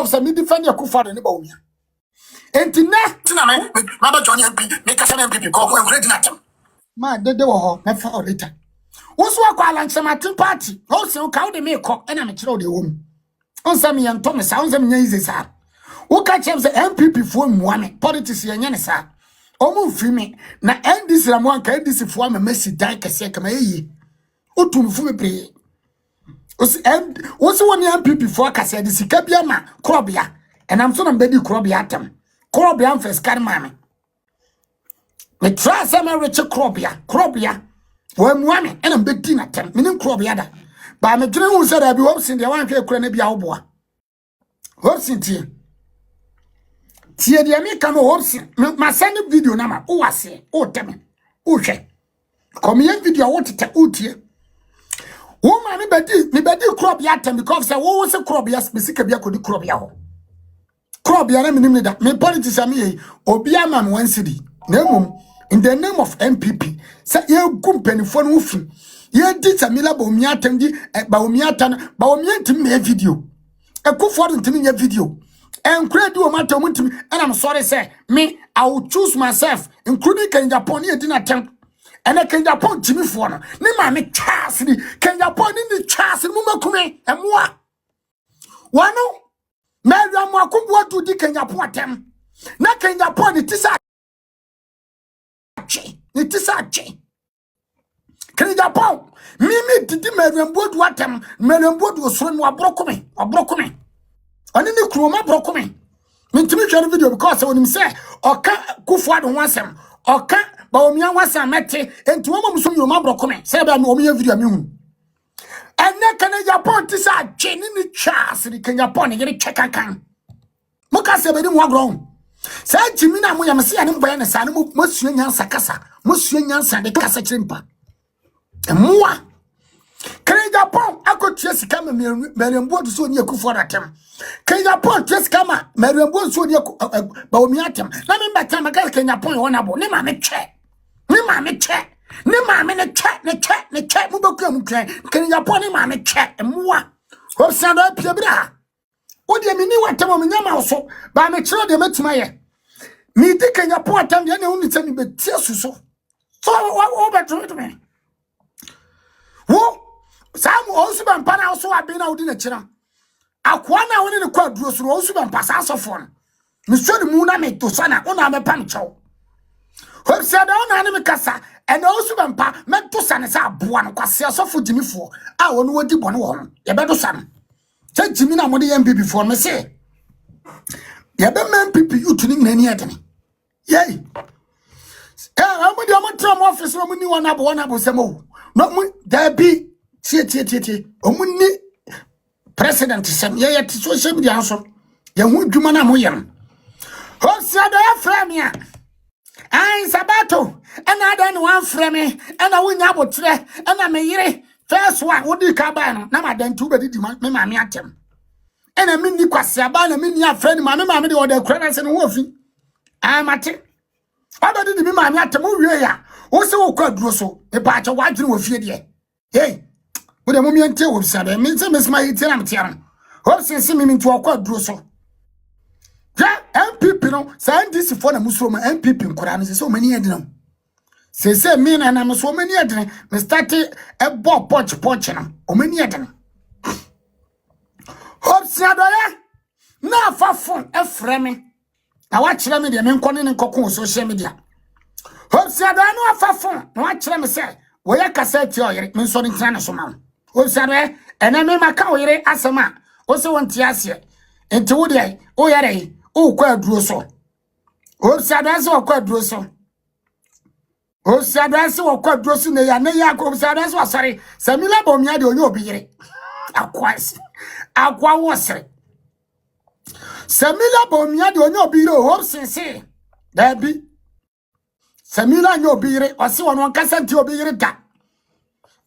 because me defend your kufa ne ba omia enti na tina me maba join MP me kasa na MP ko ko ready na tem ma dede wo ho me fa orita wo so akwa lanchamatin party ho se ka wo de me ko na me kire wo de wo mu onsa me yanto me sa onsa me nya ize sa wo ka chem se MPP fo muwa me politics ye nya ne sa omu fi me na NDC la mo anka NDC fo ma mesi dan kese kama yi otum fu me pre What's one MPP for Cassia? The Sicabia ma, Crobia, and I'm so on baby Crobiatum. Crobian first car mammy. Me try some Richard Crobia, one woman, and I'm big dinner tem, meaning Crobiada. But I'm a dream who said I'll be hoping the one here, Cranabia boy. Hoping tea. Tia the American hoping, my sending video number, oh, I say, oh, tell me, oh, she. Come here, video, what to tell you. Woman, me bedi crop yatem because say wo was a crop ya specific bia ko di crop ya ho. Crop ya na minim da. Me politics am ye obi ama me 1 cedi. Na mum in the name of MPP say ye kumpanifo no fi. Ye di Samila ba omi atem di ba omi atan ba omi antim me video. Ekufo ntimi nya video. Enkura di o matam ntimi and I'm sorry say me I will choose myself including Kenya Japan ye di na tem. And I can Japan Jimmy Fona. Ni ma me chas ni can Japan ni chas ni muma kume e moi. Wano me ya mo akumbo to di can Japan tem. Na can Japan ni tisa che. Can Japan mimi didi me rembo do atem me rembo do so no abrokome. Ani ni kroma brokome. Me ntimi hwe video because when him say oka kufu ado wansem oka ba omia wasa mete enti wo mum so mi o mabrokome say ba mi o mi video mi hu enne kan Japan ti sa geni ni chas ni kan Japan ni chekakan mo ka se be ni mo agro say jimi na mo yam se ya ni boya ne sa ni mo sua nyansa kasa mo sua nyansa de kasa chirimpa emwa kan Japan akotua sika me merembo do so ni akufo datem kan Japan tua sika ma merembo so ni ba omi atem na me mbata ma kan Japan wona bo ni ma me che ni ma me ne che mu beku mu kran kan Japan ni ma me che emwa ho sando apia bra wo de mi ni watam mi nyama so ba me kire de metuma ye mi di kan Japan atam de na uni tami betia suso so wo betu to me wo Sam also ban pana also abina odi na kira akwa na woni ne kwa duro so also ban pasa asofo no so de mu na me to sana ona me pam chew ho se da ona ne me kasa and also ban pa me to sana sa aboa no kwase asofo jimifo a woni wodi bone wo no ye be do sana se jimi na mo de MPP for me se ye be MPP utuni nani adene yey amu de mo tram office mo ni wona bo semo no mu da bi tie omuni president sem ye social media so ye hu dwuma na mo yem ho sia da aframia ai sabato ana da no aframe ana wonya botre ana me yire first one wodi ka ba no na madantu be didi me ma me atem ana me ni kwase aba na me ni afrani ma me de oda kura na se no hofi ai mate oda didi me ma me atem wo wie ya wo se wo kwa duro so e ba cha wadwene wo fie de hey wo de momia ntie wo bisa de me se mesma yiti na mtiam wo se se mi ntu akwa duro so ja MPP no sa NDC fo na muso ma MPP nkura no se o mani edina se me na me so mani edina me start e bo poch no o mani edina ho se adoya na afafo e freme na wa kire me de me nkone ne nkoko social media ho se adoya no afafo na wa kire me se wo ya kasa ti oyere me so ni tana so ma o se adoya ena me maka oyere asema o se won ti ase enti wo de o yare o kwa duro so o se adoya se o kwa duro so o se adoya se o kwa duro so ne ya ko se adoya se o sare Samila ba omia de onye obi yere akwa wo sere Samila ba omia de onye obi yere o sense da bi Samila nyo obi yere o se won kasa nti obi yere da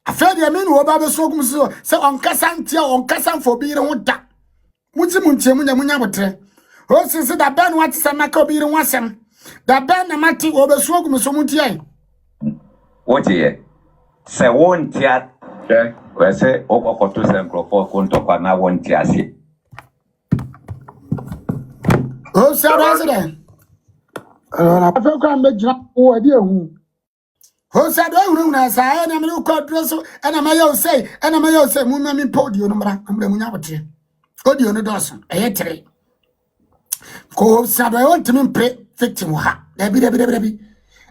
afedi ame no oba be so gum se on kasa nti on kasa fo obi yere ho da muti muntie munya botre o sense da ben wat samaka obi yere ho asem da ben na mati obe so gum so mutie what ye se won tia we se okokoto se microphone ko ntokwa na won tia se Oh, sir, resident. I feel come make jump over dear who. Oh, sir, don't know, I am no court dress, and I may say, and I may say, Mummy Podio, I'm the Munavati. Podio no Dawson, a yetre. Go, sir, I want to pray victim. Debbie.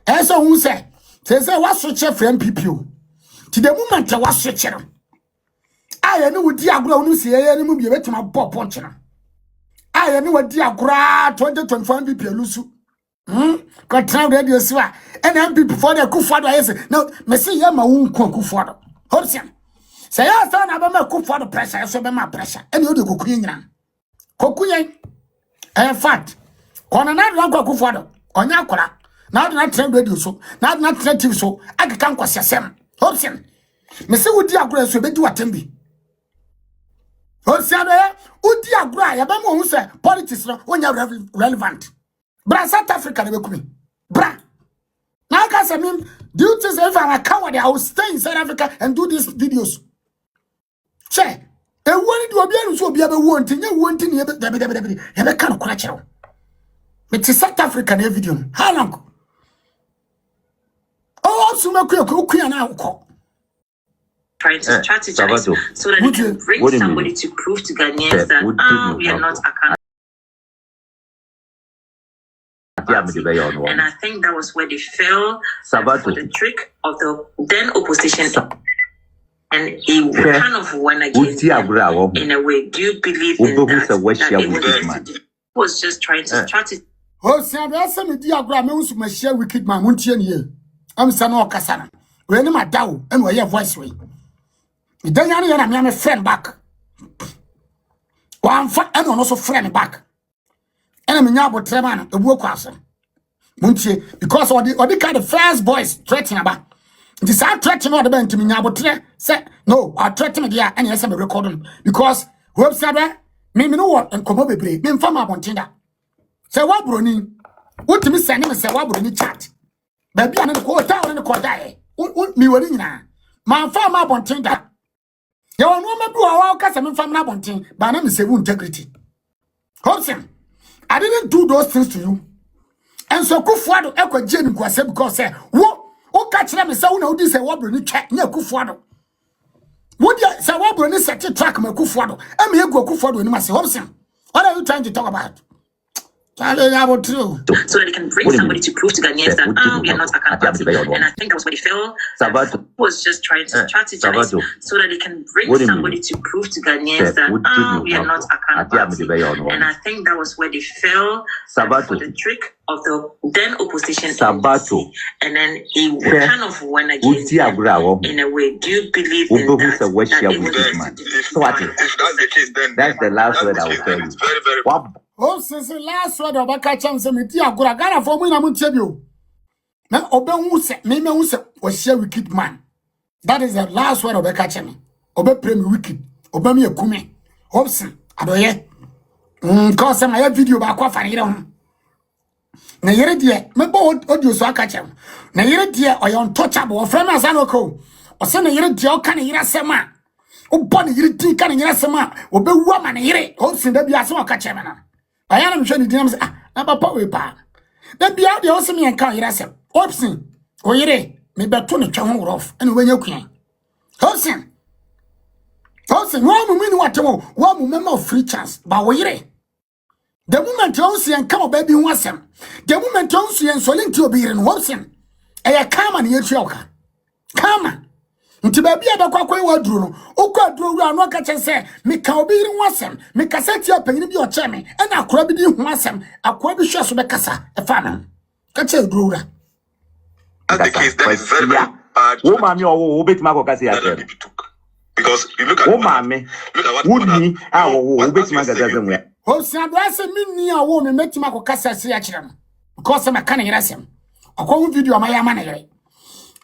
As I who say, says I was such a friend people. To the moment I was such a I know what Diagro no see any movie to my pop puncher. I know what Diagra 2025 people lusu. Got time radio swa. And then people for the Kufado I say, no, Messi Yama won't cook Kufado. Hobson. Say, I thought about my cook for the pressure, I saw my pressure. And you do Kukuyan. Kokuyan. In fact, on another one Kufado, on Yakura. Now not train radio so, now not train TV so, I can't quite sem. Hobson. Messi would Diagra so be do a tembi. Hobson, would Diagra, I don't who say politics when you're relevant. Bra South Africa never come. Bra. Now guys, I mean, do you think if I'm a coward, I will stay in South Africa and do these videos? Che. And when do you so be able wanting you wanting you can't catch you. But it's South African video. How long? Oh, also make you now. Trying to strategize so that they can bring somebody to prove to Ghanaians that we are not accountable. And I think that was where they fell for the trick of the then opposition. And it kind of went against them in a way. Do you believe in that? It was just trying to strategize. Oh, see, I said, me diagram, I was my share wicked man, Muntian. I'm Sano Cassana. We're in my dow, and we're your voice way. Then I'm a friend back. One fat and also friend back. And I'm now with Treman, a worker. Munchie, because of the kind of first voice threatening about. This I threatening all the band to me now, but say, no, I threaten me and yes, I'm recording. Because whoever said that, me know what and come over play, me from my bontinda. Say what brony? What to me send him and say what brony chat. Baby, I'm in the quarter in the quarter. Me winning now. My farm my bontinda. You are no member of our customer from my bontin, but I'm saying integrity. Hobson. I didn't do those things to you. And so Kufuado Echo Jane Kwase because say, what catch them say no this a wobber check near Kufuado. Would you say wobber set a track me Kufuado? And me go Kufuado in my Hobson. What are you trying to talk about? So that they can bring somebody to prove to Ghanaians that we are not accountable. And I think that was what they fell. Was just trying to strategize so that they can bring somebody to prove to Ghanaians that we are not accountable. And I think that was where they fell for the trick of the then opposition. And then it kind of went against them in a way. Do you believe in that? If that's the case, then that's the last word I will tell you. Very, very. Oh, since the last word of a catch and some Tia Guragana for me, I'm going to tell you. Now, Obe Wuse, Meme Wuse was share wicked man. That is the last word of a catch me. Obe Premi wicked. Obe me a kume. Hobson, Adoye. Cause my video back off and here. Na yere die, me bo audio so aka chem. Na yere die o yon touchable, o friend as anoko. O se na yere die o ka na yere sema. O bo na yere din ka na yere sema. O be wu ama na yere. O sin da bia se o ka chem na. Aya na mhwe ni din am se na papa we pa. Da bia de o se me enka yere sem. Opsin. O yere, me beto ne twa ho rof. Ene wanya kuan. Opsin. Opsin, wa mu ni watemo, wa mu mema free chance. Ba wo yere. The moment you see and come baby wasem. The moment you see and soling to be in Hobson. A come and yet yoka. Come. Until baby a quack wardroom. O quad drew around no catch and say, me can be in wasem. Me cassette your penny be your chairman. And I could be in wasem. I could be sure to be cassa. A farmer. Catch a brewer. That's the case. That is very, very bad. Oh, mammy, or bit Marco Cassia. Because you look at what would me, our bit magazine. Hobson, I said, me near a woman met him a cassa siachum. Because I'm a canning rasm. A common video of my manner.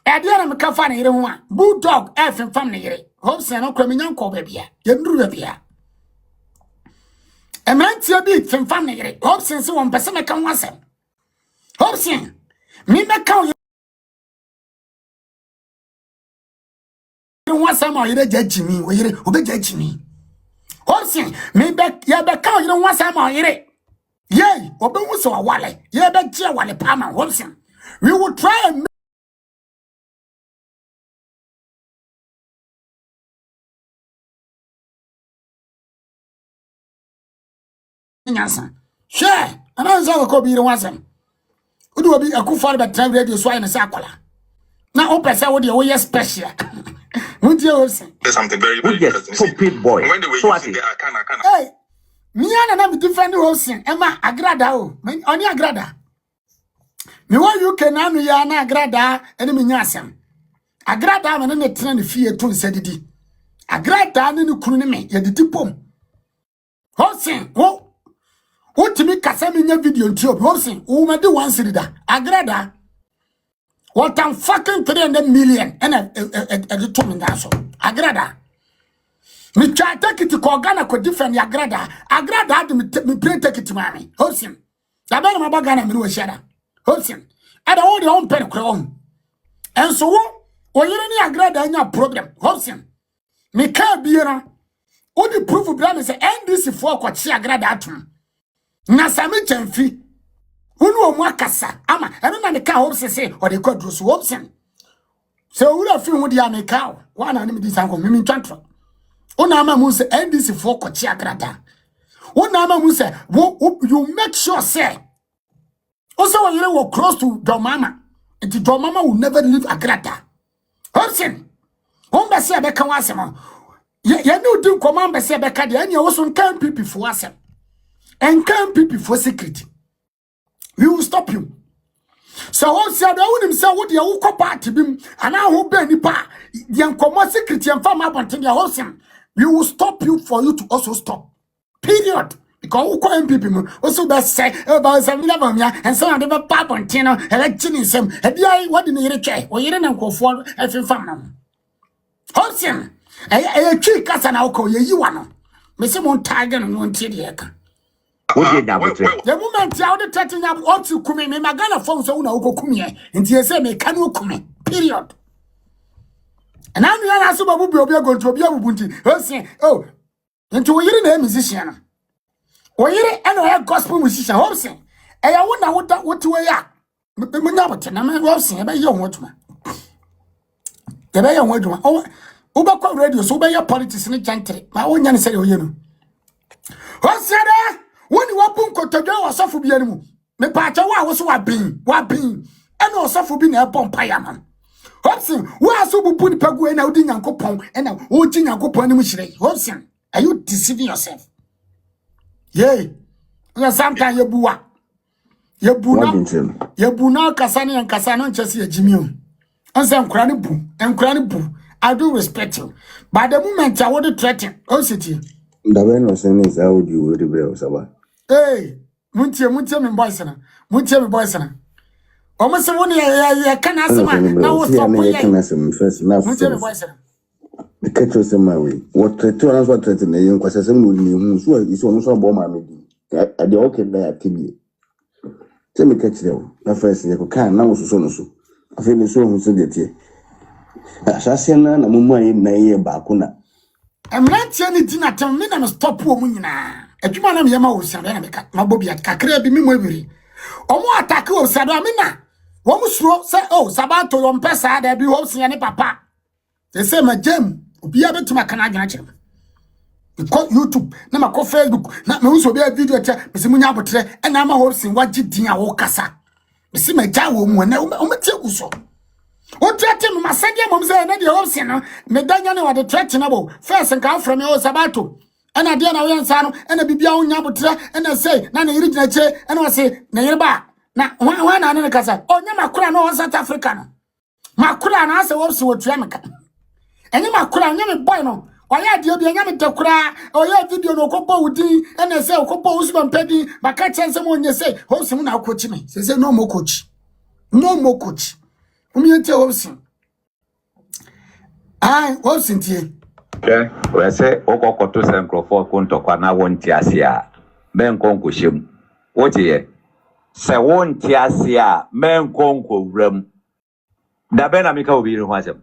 I didn't make a funny one. Bulldog, F and family. Hobson, no criminal call baby. You do the beer. A man to a bit from family. Hobson, so one person can was him. Hobson, me make count. Was some or you judge me, or you judge me. Hobson, me back, ya back out, you don't want some or you. Yay, obenwu so wale. Ye be tie wale pama Hobson. We will try and Nyansa. Share. And I saw ko bi re wasem. Udu obi akufa be time radio so ayi ne sa akwala. Na o pese wo de wo ye special. Muntie o se. There's something very, very interesting. Stupid boy. When they were So using the Akana. Hey, me and na be different Hobson. Emma agrada o. Oni agrada. Me wa you can anu ya na agrada ene me nyasem. Agrada me ne tena ne fie to nsedidi. Agrada ne kunu ne me ye didi pom. Hobson, wo timi kasa me nya video nti obi Hobson, wo ma de one sirida. Agrada what am fucking 300 million and a to me so. Agrada. Me try take it to Ghana ko different agrada. Agrada me pray take it to mommy. Hobson. Da be ma bagana me no shada. Hobson. Ada wo de on pen kro. And so wo yire ni agrada nya problem. Hobson. Me ka biera. Wo the proof bra me say NDC for ko chi agrada atum. Na sami chamfi. Unu omu akasa ama eno na me ka Hobson say o de kwadru so Hobson. So wura fi hu dia me ka o. Wa na me di sanko me ntwantro. Una ama mu say NDC for ko chi agrada. Una ama mu say you make sure say also when you were close to Domama, and the Domama will never leave Agrada. Hobson, home be say be kan wasem. Ya no do command be say be ka de anya wo so kan pipi for wasem. And kan pipi for secret. We will stop you. So what say da wonim say wo de wo ko party bim ana ho be nipa de enkomo secret en fam abonten ya Hobson. We will stop you for you to also stop. Period. Because who call people also be say about some level and so on the pap on tino electing some what in the tray or you didn't go for a family. Hobson, a tree cast an alcohol, you want Miss Mon Tiger and one tidiaca. What did that? The moment out the tatting up ought to come in, my gun of phone so no go come here and TSA may can come. Period. And I'm the answer will be going to be able to Hobson. Oh, into a musician. Oyire eno ya gospel musician Hobson. Eya wona what way ya. Me nya bote na me Hobson e be ye onwoduma. E be ye onwoduma. O ba kwa radio so be ye politics ni chantere. Ma wonya ne se oye no. Hobson da woni wapun kotodwa wasofo bia ni mu. Me pa cha wa wo so wa bin. Eno wasofo bi na e bompa ya man. Hobson, wo aso bubu ni pagu e na odi Nyankopon e na wo ji Nyankopon ni mu hire. Hobson, are you deceiving yourself? Yay. Sometimes you bua. You buna kasani and kasano chesi jimio. And some cranny boo. I do respect you. By the moment I want to threaten, oh city. The way no saying is how would you would be Saba? Hey, Muntia me boysana. Muntia me boysana. Almost one year can ask man. Now what's up with you? First enough. Muntia me boysana. The catcher is my way. What threaten us what threaten the young question will mean who is on some bomb. I the okay there at TV. Tell me catch them. The first thing you can now so. I feel so who said it. Assassin and a mumma in a year bakuna. I'm not saying dinner tell me I'm stop woman. A human yama was my bobby at Kakre be me movie. Or more attack of Sadamina. One was say, oh, Sabato on Pesa, there be hosting any papa. They say my gem will be able to my Canadian. Because YouTube, na ma ko Facebook, na me uso be a video chat, me se munya botre, and na ma hosting what jidin a wo kasa. Me se me ja wo mu na o metie uso. O threaten me masende mom say na the hosting no, me danya ne wa the threaten abo. First nka from your Sabato. And I dey na we ansa no, and bibia wo nya botre, and say na yiri gina che, and we say na yiri ba. Na wa na ne kasa. O nya makura no South Africa no. Makura na ase wo se wo tua meka. Enye makura nya me boy no. Oya di obi anya me tekura oya video no kopo udi ene say kopo usman pedi maka chense mo nye say Hobson na coach me say no more coach umi ente Hobson Hobson tie we say okokoto se nkrofo kontokwa na wonti ase a men konko hyem wote ye se wonti ase a men konko wram da ben amika obi ru hwasem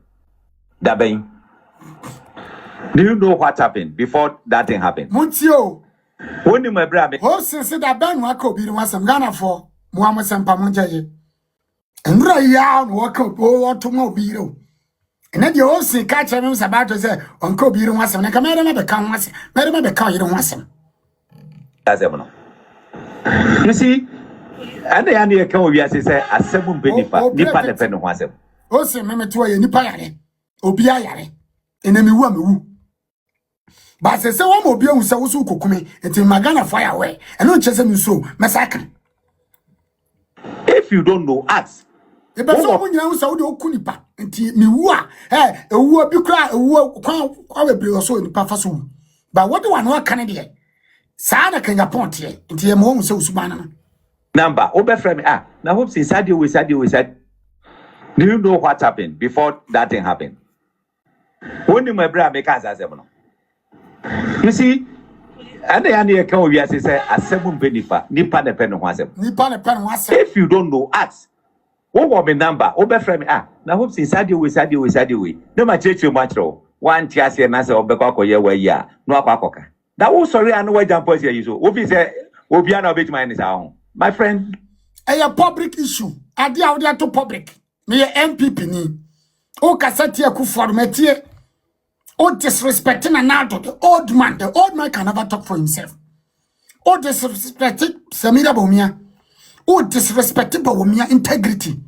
da ben. Do you know what happened before that thing happened? Muntio, Woni my brother. Oh, since that Ben Wako be was some Ghana for Muhammad Sampamunjaye. And Raya walk up or to Mobile. And then you also catch him about to say, Uncle Biru was some, like a madam of the count, madam of the count, you don't want him. That's ever. You see, and the idea can be as I say, a 7 benifa, Nipa depend on myself. Oh, say, Mamma to a Nipayane, Obiayane, and then you want. But I say, one more beer so Kukumi, until Magana fire away, and not just a so, massacre. If you don't know, ask. The person when you saw the Okunipa, until me wua, a wua bukra, a wua, probably also in Pafasu. But what do I know Canada? Sana can you point here into your mom so subana. Number, over from now hope since we said, do you know what happened before that thing happened? When my brother make us as ever. You see, and the idea can be as I say, a 7 benifa, Nipa depend on myself. Nipa depend on if you don't know, ask. What will be number? Over from now hope since we said, no my church you much one chassis and answer of the cock or ya, no cocker. That was sorry, I know why jump here. You so, if you say, Obiano bit mine is our own. My friend, a public issue. I dear out there to public. Me MPP ni. O Kassatia Kuformetier. O disrespecting an adult, the old man can never talk for himself. O disrespecting Samira Bomia. O disrespecting Bomia integrity.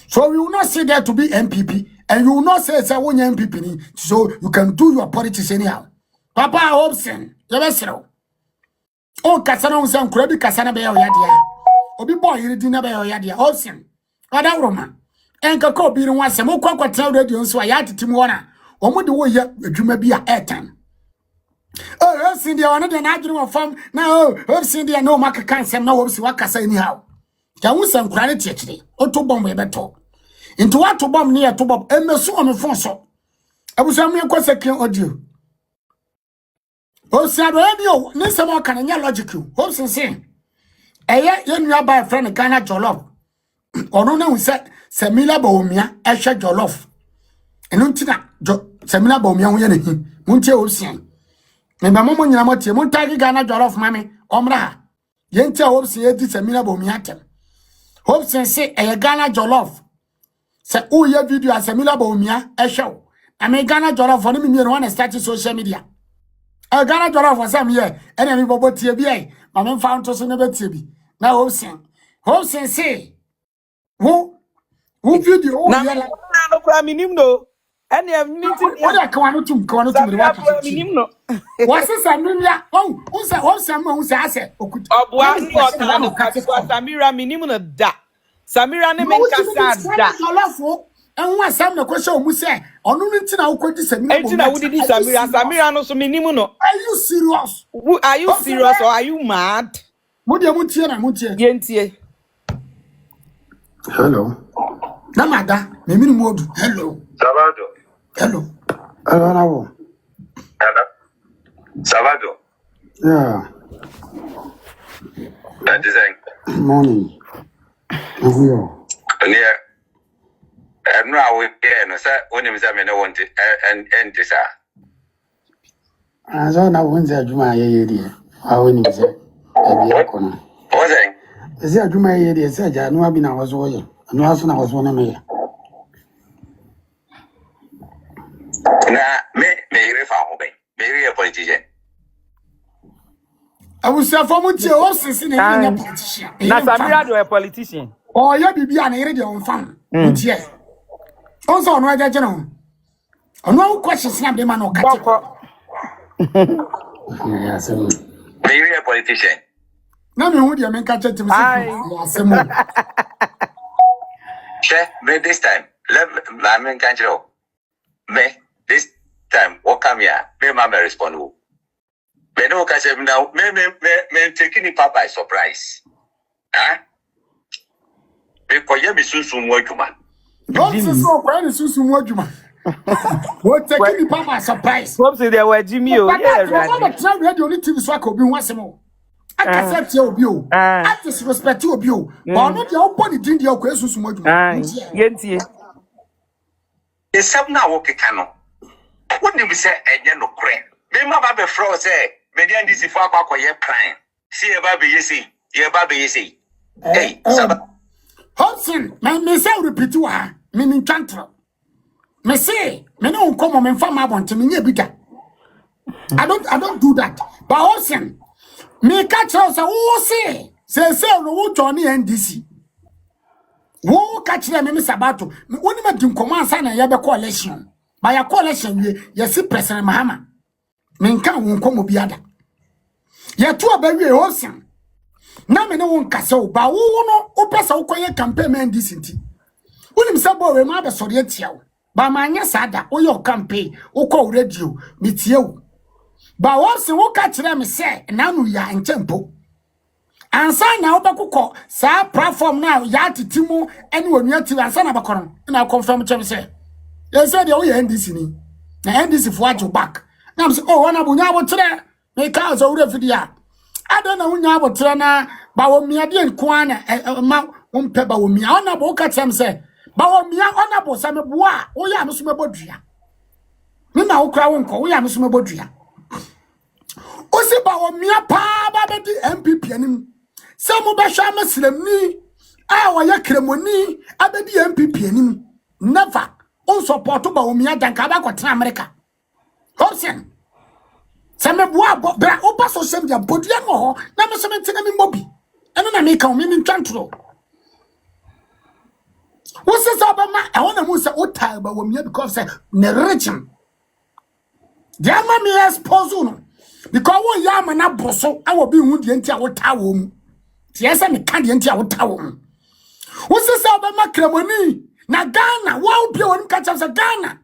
So you will not say there to be MPP, and you will not say it's a one MPP ni. So you can do your politics anyhow. Papa Hobson, Yabesero. Oh, Cassano Sam Krabi Cassana Bay or Yadia. Obi boy, you didn't know Yadia. Hobson. Other Roman. And Kako being once a more quack tell radio so I had to Timona. Or would the way you may be a airtime. Oh, Hobson, the honor than I do farm. No, Hobson, the no market can't no Hobson, what can say anyhow. Can we some credit yesterday? Or to bomb a better. Into what to bomb near to Bob and Messu on the phone so. I was only a question audio. Oh, say radio, listen more can logical. Hopes and say, you by a friend Ghana Jollof. Or no, we said, Semila Bomia, Esha Jollof. And Untina, Semila Bomia, Munte Ocean. And my mom, Yamati, Muntagi Ghana Jollof, mammy, Omra. Yenta hopes ye did Semila Bomiatem. Hopes and say, a Ghana Jollof. Say, oh, your video as Semila Bomia, Esha. I may Ghana Jollof for me, one and started social media. I got a dollar for some year, and then we bought TBA. My man found us in a bit TB. Now, Hobson say, who video? Now, no crime no. And you have meeting. What I can't to what's this? Amelia? Oh, who's someone who's asset? Oh, Samira minimum da. Samira name da. And one some the question we say, on Untina, who this Samira no so minimum. Are you serious? Are you serious or are you mad? What do you want here? Yentie. Hello. Namada, maybe more. Hello. Salvador. Hello. Hello. Salvador. Yeah. That is Morning. yeah. I'm not with no sir. When you say I don't want it, and this I don't know when the Juma idea. How when you say, what's saying? Is there Juma idea? Said I know I've been I was away. And also I was one of me. Nah, me maybe a politician. I will say for much horses in a politician. Now, Samira do a politician. Oh, yeah, be an area on farm. Yes. Also, on right, general. On no questions, not the man or catch. Yes, Maybe a politician. No, me would you make catch it to me? Me this time, let me catch you. Me this time, what come here? Me, mama respond. Me no catch him now. Me taking it by surprise. Huh? Because you be soon more human. Don't say so. Why is you more human? What taking it by surprise? Hope there were Jimmy. Yeah, I'm ready only to swag or be once more. I can accept your view. I disrespect your view. But not your body didn't your questions more. Yentie. There's some now okay cano. Wouldn't you say a no crane? Be my baby fro say median this if I crying. See a baby, you see, your baby, you see. Hey, Hobson, me say repeat to her, meaning chantro. Me say, me no come on from my want to me bita. I don't do that. But Hobson, me catch us say no Johnny NDC. Wo catch them me sabato. When me dim command sign na yabe coalition. By a coalition ye see President Mahama. Me nka won komo biada. Ye to abawie Hobson. Na me no won kase o ba wo no o pesa wo koye campaign man this nti. Unim sabo we ma be sori atia wo. Ba ma anya sada o your campaign o call radio me tie wo. Ba wo se wo ka kire me se na no ya nchempo. Ansa na wo bekokọ sa platform na ya titimu ene wonu ati ansa na bekono na confirm chem se. Ye say de wo ya NDC ni. Na NDC fo ajo back. Na am say oh wana bunya wo kire me ka zo wura fidia. Ada na wunya abotre na ba wo mia de nko na ma umpe ba wo mia ona bo ka chem se ba wo mia ona bo sa me boa wo ya me so me bodua me na wo kra wo nko wo ya me so me bodua o se ba wo mia pa ba be di MPP anim se mo ba hwa maslemni a wo ya kremoni abedi MPP anim never on support ba wo mia danka ba ko tra America Hobson se me boa bra o pa so sem dia bodua no ho na me so me tina me mobi eno na me ka o me ntwantro what's this about I want to move say otai ba wo mia because say ne region dia ma me expose no because wo ya ma na broso a wo bi hu die ntia wo ta wo mu tie say me ka die ntia wo ta wo mu what's this about ma kremoni na Ghana wo bi won ka say Ghana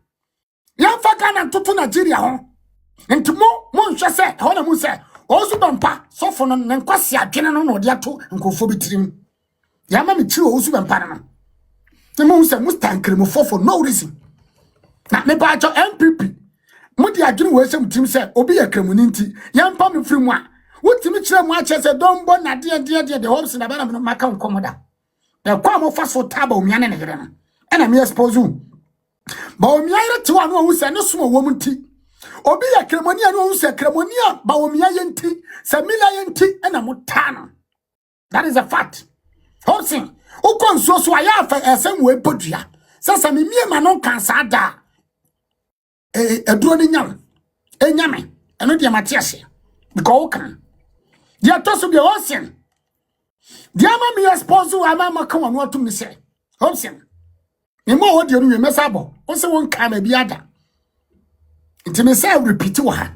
ya fa Ghana toto Nigeria ho ntimo mo nhwe say I want to move say ozu bampa so for no nkwase adwene no no de ato nkofo bitirim ya ma me chi ozu bampa no the most Mustang for no reason. Na me ba cho MPP. Mudi adwene we sem tim say obi ya kremuninti. Yampa me firi mu a. Wotimi kire mu a che say don bo na de Hobson na ba na maka nkomoda. E kwa mo fa so taba omia ne yere no. E na me expose you. Ba omia yere ti wa no hu say no sumo wo munti. Obi ya kremoni anu hu say kremoni a ba omia yenti, samila yenti e na mutano. That is a fact. Hobson ukon so aya fa esem we podua sasa me mie ma no kan sa da eduro ni nyam enyame eno de mate ase because ukan dia to so be Hobson dia ma me expose ama ma kan wonu atum ni se Hobson me mo wo de no we mesabo o se won kan ma bi ada nti me say repeat wa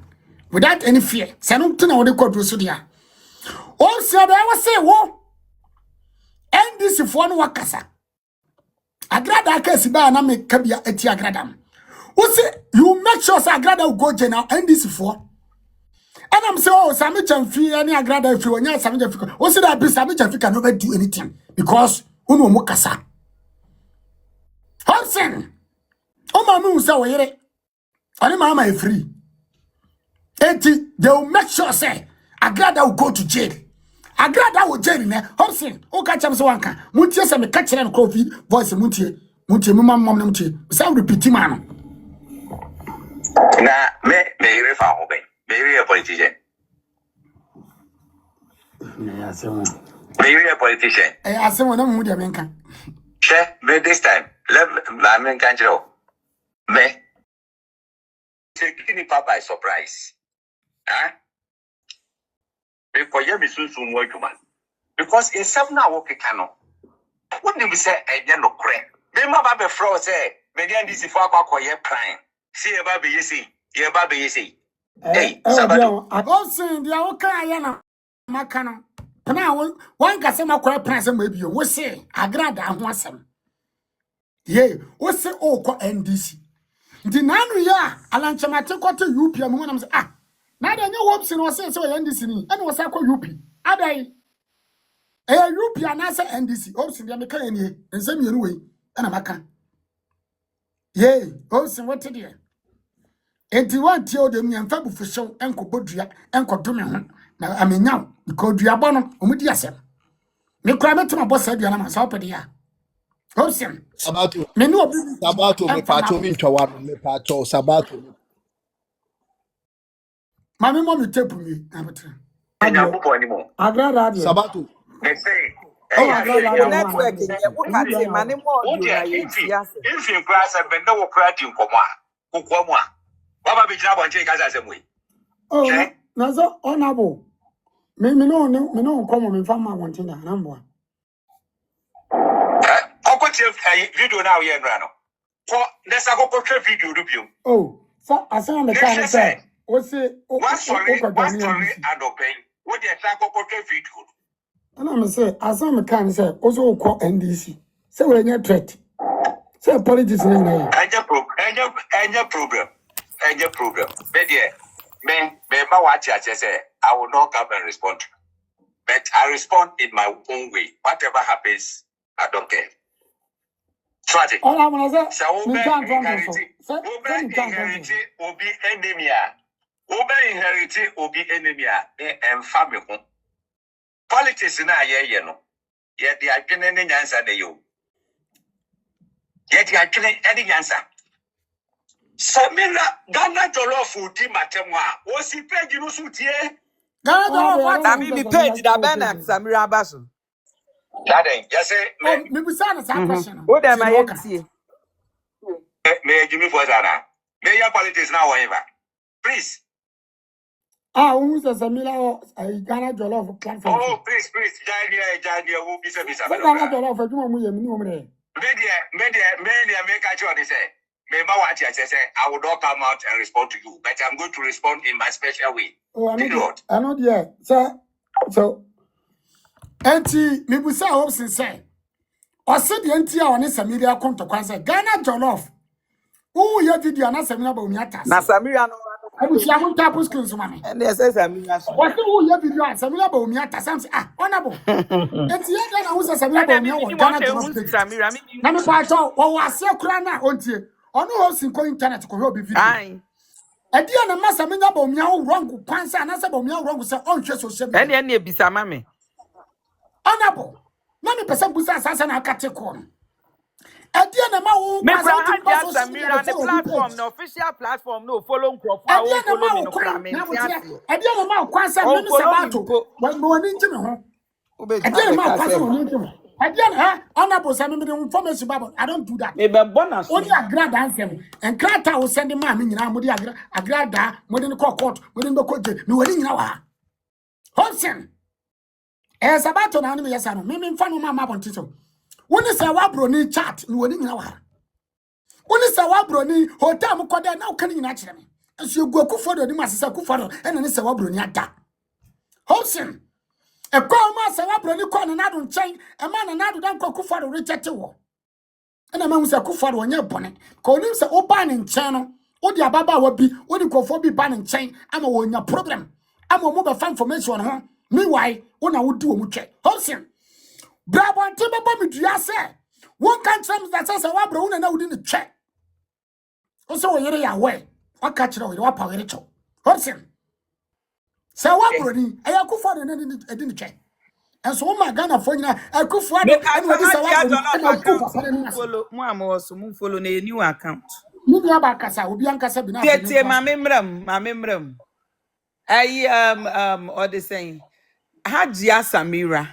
without any fear se no tuna wo de kodro so dia o se da wa say wo NDC for no wakasa agrada ka siba na me kabia eti agradam you make sure say agrada will go general NDC for and I'm say oh sami chamfi any agrada if you onya sami chamfi o say that be sami chamfi can never do anything because unu mo kasa Hobson o ma mu say wo yere ani mama e free eti they will make sure say agrada will go to jail agrada wo jeri ne Hobson o ka cham so wanka muntie se me ka kire no covid voice muntie me mam na muntie say repeat man na me refa ho ben me a politician ya asemo me a politician asemo na mu dia menka me this time la men kan jiro me taking it by surprise huh because you be soon because in some now work cano what do we say no cre me ma ba be fro say me dey this for akwa ye prime see e ba be you see hey sabado Hobson dia wo kan ya na maka no na won ka se makwa prime se ma bi wo say agrada ho asem ye wo say o ko NDC ndi nanu ya alanchemate ko to UP am na say na da nye Hobson no say NDC ni ene wo say ko UP adai UP anase NDC Hobson dia meka ene ensem yenu we na maka ye Hobson what there enti wan tie o de mi emfa bu fihyew enko bodua enko dome ho na amenyaw because dua bo no omudi asem me kura betuma bo sa dua na ma sa opede ya Hobson Sabato me no obi me pacho mi ntwa me pacho Sabato Mami mo me tape me. Abetre. Anymore. Sabato. They say, network nye woka te mane mo audio na ye tiase. if you class and bend no crack in Koma, Kukwama, Baba Bijabo and take us as a way. Oh, na so honorable. Me no come me fama wanting that number. Video now, Yanrano. For there's a go video review. Oh, so I say on the kind of say, what's it? What's sorry and obey. What the attack of video? And I'm say, as I'm a kind say, also call NDC. Say when you're threat. Say politics in there. And your problem. But yeah, me ma watch I say I will not come and respond. But I respond in my own way. Whatever happens, I don't care. Tragic. All I want to say, so obi enemy and family. Politics na ye no. Yet the adwene answer de you. Yet the adwene any answer. Samira Ghana jollof team atemwa. O si page no sutie. Ghana jollof what Me page da Bernard Samira Basu. Daddy, yes say me be say na question. O dem ayentie. Me Jimmy for Zana. Me your politics now whatever. Please. Who's the Samira Ghana jollof platform? Oh, please, Jania, who be service. Ghana jollof for you me. Media, make a choice. Say, me ma watch I say, I will not come out and respond to you, but I'm going to respond in my special way. Oh, I know, yeah. So, Auntie, me busa hopes and say, or said the auntie on this media come to Kwanzaa, Ghana jollof. Oh, your video, not Samira Bomiatas. Na Samira no. I wish I would tap skills, mommy. And they say Samira. What do you video? Samira Bomiatas. Honorable. It's yet I was a Samira Bomiatas. Ghana jollof. Samira. Nami pato, was your crana on tea. Or no house in internet could be video. Aye. A dear and Massa Mina Bomia wrong, Pansa, and Asa Bomia wrong, say, on just so simple. And any be Samame. Honorable. Nami person was assassin a catecorn. A dear and Mao, Samira, the platform, the official platform, no follow Crawford. A dear and Mao, Quansa, Sabato, when one into me. A dear Mao, again, honorable Sammy information about I don't do that. Maybe bonus. Only a grad answer. And Crata will send the man in a grad, within the court, within the court, no wedding hour. Hobson. As about an enemy, yes, I know. Maybe in front of my map on Tito. When is a wabroni chat, no wedding hour. When is a wabroni, hotel Mukoda now coming naturally. As you go for the Master Kufado, and then it's a wabroni at that. Hobson. A call master wabroni corner and I don't change a man and I don't go Kufado reject a war. And a man was a Kufado on your bonnet. Call him say open in channel. What the Baba will be, what you call for be ban and chain. I'm a one your problem. I'm a mobile fan formation, huh? Meanwhile, what I would do, we check. Hobson. Bravo and Timber Bomb, you say. One can't tell me that says a wabro and I wouldn't check. Also, you're away. What catch it with what power it. Hobson. So what brody, I could find and I didn't check. And so my Ghana for you, I could find it. And follow Mamma follow a new account. Maybe Abacasa will be Ancasabina. Get my memram. I or the saying Hajia Samira.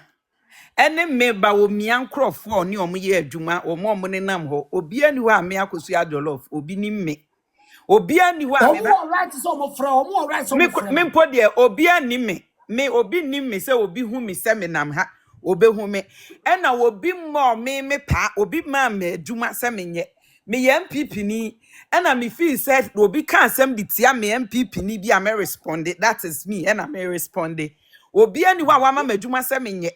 Ene meba wo miankrofo ni omo ye adwuma omo omo ne nam ho obi ani ho a me akosu adolof obi ni me obi ani ho a me right so mo fra omo right so mo fra me mpo de obi ani me obi ni me se obi hu me se me nam ha obi hu me ena obi mo me pa obi ma me adwuma se me nye me ye MPP ni ena me feel said obi kan asem di tia me MPP ni bi a me respond that is me ena me respond obi ani ho a wa ma adwuma se me nye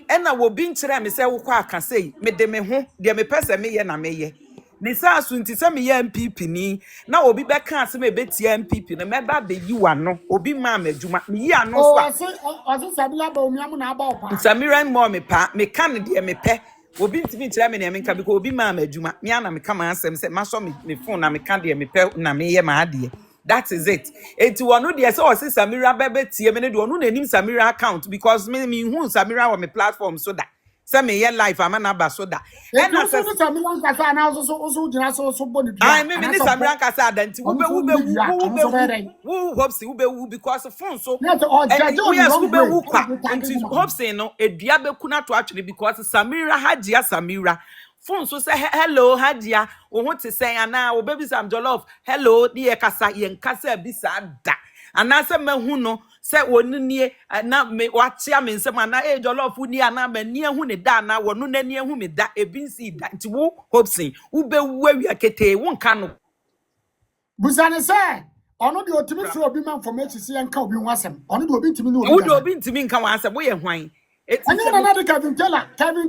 ena wo bi nkyere me se wo kwa aka sei me de me ho de me pese me ye na me ye ni sa so nti se me ye MPP ni na obi be ka ase me betia MPP na me ba be yi wano obi ma madwuma me yi ano so I say Samira ba omiamu na aba opa Samira mo me pa me kan de me pe obi ntimi nkyere me na me nka because obi ma madwuma me ana me ka ma asem se ma so me phone na me kan de me pe na me ye ma ade. That is it. Eti wonu de say o say Samira bebe tie me ne de wonu na nim Samira account because me hu Samira on my platform so that Say me your life am na ba so da. And also the Samiran Casa and also just also body. I mean this Samiran Casa danti ube hopes ube because phone so and we are ube kwa nti hopes no edua be kuna to actually because Samira Hadia Samira phone so say hello Hadia wo ho te say ana wo baby Sam Jollof hello die kasa yen kasa bi sa da ana se mahu no se wonnie na me watia me nsem ana Jollof ni ana mani ehu ne da na wono nani ehu me da ebinsi da nti wo hopsin wo be wu awia kete wo nka no busane say ono de otimi fro obi man for me chisi enka obi wasem ono de obi ntimi no obi wo de obi ntimi nka wasem wo ye hwan anya na de Kevin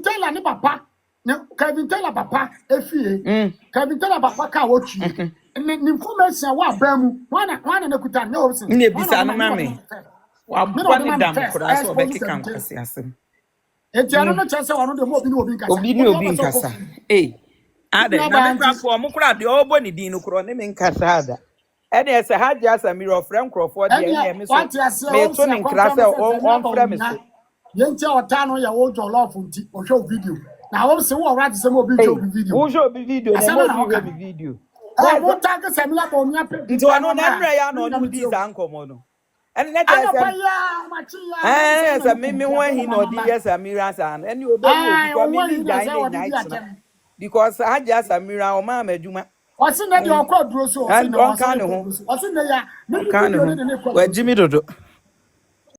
Taylor ne papa ne Kevin Taylor papa efie Kevin Taylor papa ka wo twi ne information wa abamu wana na kuta ne obisi ne bisa no mame wa boni dam kura so be kika kwase asem etiano no chance wono de mo obi ni obi nkasa ade na me krafo mo kura de obo ni din no kuro ne me nkasa ada ene ese Haji Asamiri ofrem krofo de ene me so me to ne nkra se on frem so yenche otano ya wo Jollof nti o show video na wo se wo right se mo bi show video wo show video na mo bi video mo tag Samira bo nya pe nti wano na mra ya no no di za nkomo no ene na tell say say me ho ahi no di Samira san ene obi ko mi ni dai ni because Haji Asamira o ma madwuma wasi na de okwa duro so o se na ya wa Jimmy Dodo